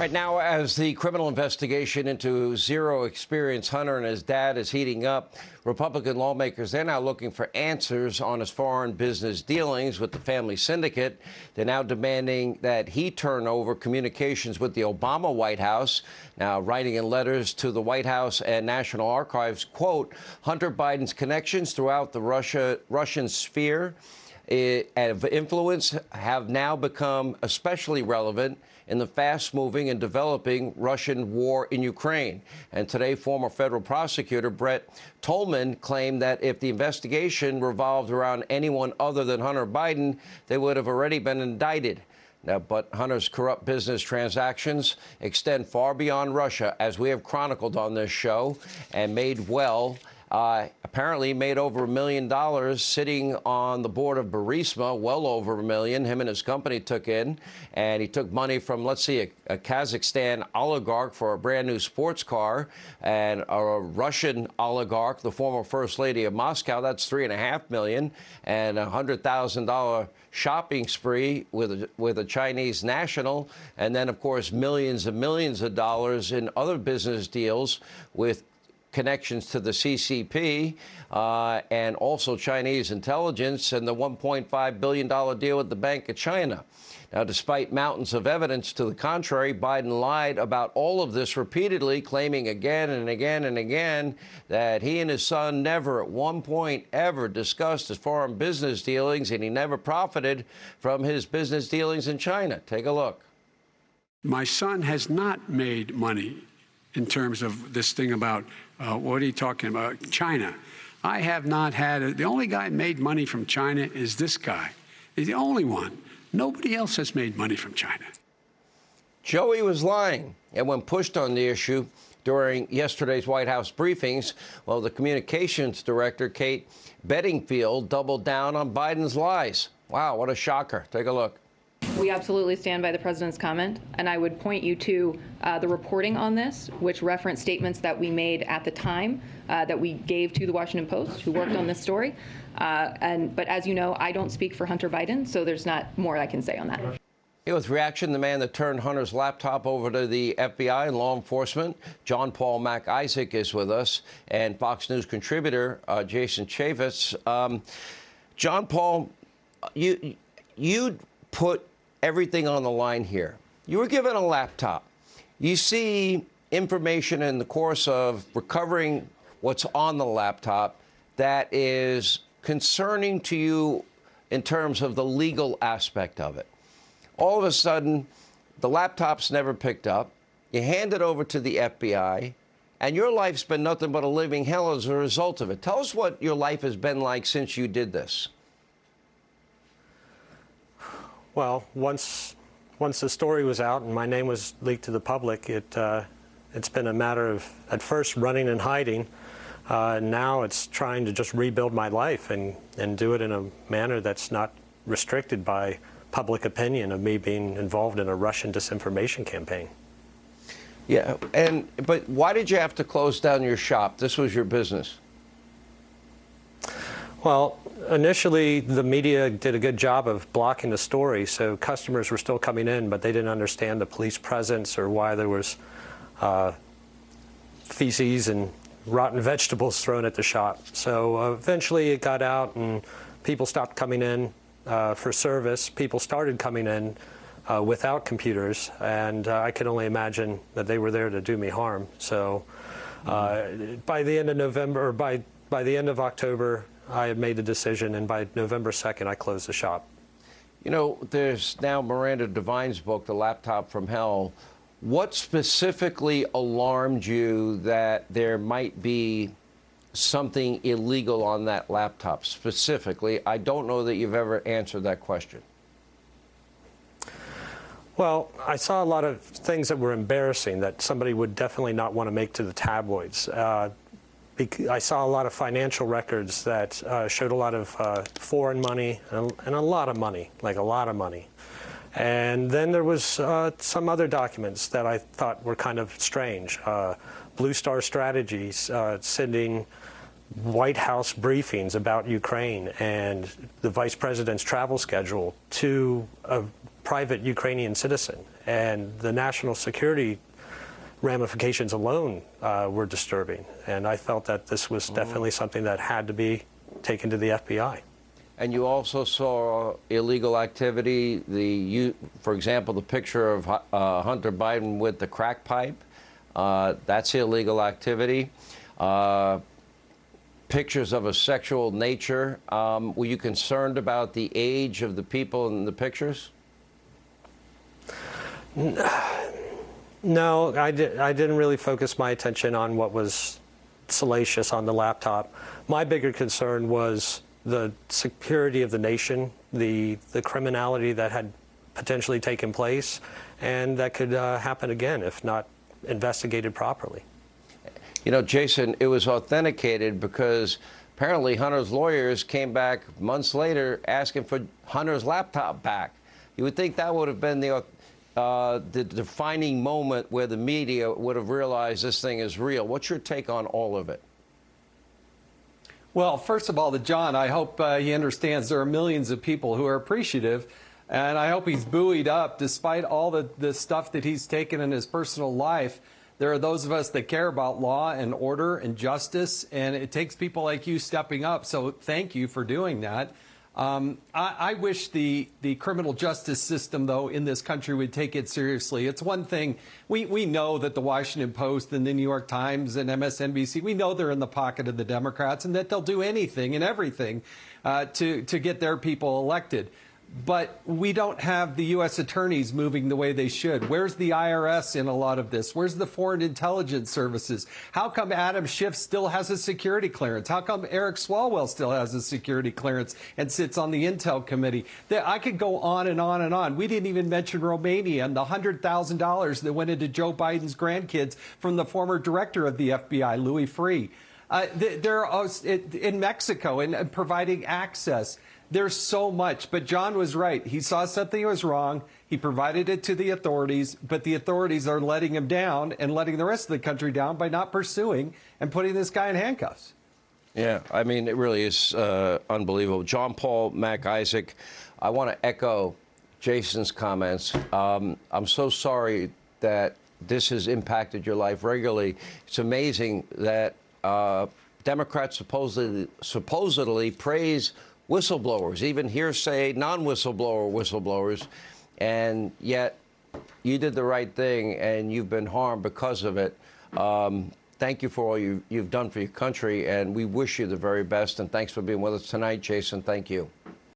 Right now, as the criminal investigation into zero-experience Hunter and his dad is heating up, Republican lawmakers, they're now looking for answers on his foreign business dealings with the family syndicate. They're now demanding that he turn over communications with the Obama White House, now writing in letters to the White House and National Archives, quote, Hunter Biden's connections throughout the Russian sphere of influence have now become especially relevant in the fast-moving and developing Russian war in Ukraine. And today, former federal prosecutor Brett Tolman claimed that if the investigation revolved around anyone other than Hunter Biden, they would have already been indicted. Now, but Hunter's corrupt business transactions extend far beyond Russia, as we have chronicled on this show, and apparently made over $1 million sitting on the board of Burisma, well over $1 million, him and his company took in. And he took money from, let's see, a Kazakhstan oligarch for a brand new sports car, and a Russian oligarch, the former First Lady of Moscow, that's $3.5 million, and a $100,000 shopping spree with a Chinese national, and then, of course, millions and millions of dollars in other business deals with connections to the CCP and also Chinese intelligence, and the $1.5 billion deal with the Bank of China. Now, despite mountains of evidence to the contrary, Biden lied about all of this repeatedly, claiming again and again and again that he and his son never at one point ever discussed his foreign business dealings, and he never profited from his business dealings in China. Take a look. My son has not made money in terms of this thing about, what are you talking about, China. I have not had the only guy made money from China is this guy. He's the only one. Nobody else has made money from China. Joey was lying. And when pushed on the issue during yesterday's White House briefings, well, the communications director, Kate Bedingfield, doubled down on Biden's lies. Wow, what a shocker. Take a look. We absolutely stand by the president's comment, and I would point you to the reporting on this, which referenced statements that we made at the time that we gave to the Washington Post, who worked on this story. But as you know, I don't speak for Hunter Biden, so there's not more I can say on that. With reaction, the man that turned Hunter's laptop over to the FBI and law enforcement, John Paul Mac Isaac, is with us, and Fox News contributor Jason Chaffetz. John Paul, you put everything on the line here. You were given a laptop. You see information in the course of recovering what's on the laptop that is concerning to you in terms of the legal aspect of it. All of a sudden, the laptop's never picked up. You hand it over to the FBI, and your life's been nothing but a living hell as a result of it. Tell us what your life has been like since you did this. Well, once the story was out and my name was leaked to the public, it's been a matter of, at first, running and hiding. Now it's trying to just rebuild my life and do it in a manner that's not restricted by public opinion of me being involved in a Russian disinformation campaign. Yeah, but why did you have to close down your shop? This was your business. Well, initially, the media did a good job of blocking the story, so customers were still coming in, but they didn't understand the police presence or why there was feces and rotten vegetables thrown at the shop. So eventually it got out and people stopped coming in for service. People started coming in without computers, and I can only imagine that they were there to do me harm. So by the end of November, or by the end of October, I had made the decision, and by November 2nd, I closed the shop. You know, there's now Miranda Devine's book, The Laptop from Hell. What specifically alarmed you that there might be something illegal on that laptop specifically? I don't know that you've ever answered that question. Well, I saw a lot of things that were embarrassing that somebody would definitely not want to make to the tabloids. I saw a lot of financial records that showed a lot of foreign money and a lot of money, like a lot of money. And then there was some other documents that I thought were kind of strange. Blue Star Strategies sending White House briefings about Ukraine and the vice president's travel schedule to a private Ukrainian citizen, and the national security ramifications alone were disturbing. And I felt that this was definitely something that had to be taken to the FBI. And you also saw illegal activity, for example, the picture of Hunter Biden with the crack pipe. That's illegal activity. Pictures of a sexual nature. Were you concerned about the age of the people in the pictures? No, I didn't really focus my attention on what was salacious on the laptop. My bigger concern was the security of the nation, the criminality that had potentially taken place, and that could happen again if not investigated properly. You know, Jason, it was authenticated because apparently Hunter's lawyers came back months later asking for Hunter's laptop back. You would think that would have been the defining moment where the media would have realized this thing is real. What's your take on all of it? Well, first of all, to John, I hope he understands there are millions of people who are appreciative, and I hope he's buoyed up despite all the stuff that he's taken in his personal life. There are those of us that care about law and order and justice, and it takes people like you stepping up. So thank you for doing that. I wish the criminal justice system, though, in this country would take it seriously. It's one thing. We know that the Washington Post and the New York Times and MSNBC, we know they're in the pocket of the Democrats and that they'll do anything and everything to get their people elected. But we don't have the U.S. attorneys moving the way they should. Where's the IRS in a lot of this? Where's the foreign intelligence services? How come Adam Schiff still has a security clearance? How come Eric Swalwell still has a security clearance and sits on the Intel committee? I could go on and on and on. We didn't even mention Romania and the $100,000 that went into Joe Biden's grandkids from the former director of the FBI, Louis Freeh. They're in Mexico and providing access. There's so much, but John was right. He saw something was wrong. He provided it to the authorities, but the authorities are letting him down and letting the rest of the country down by not pursuing and putting this guy in handcuffs. Yeah, I mean, it really is unbelievable. John Paul Mac Isaac, I want to echo Jason's comments. I'm so sorry that this has impacted your life regularly. It's amazing that Democrats supposedly praise whistleblowers, even hearsay whistleblowers, and yet you did the right thing and you've been harmed because of it. Thank you for all you've done for your country, and we wish you the very best, and thanks for being with us tonight, Jason. Thank you.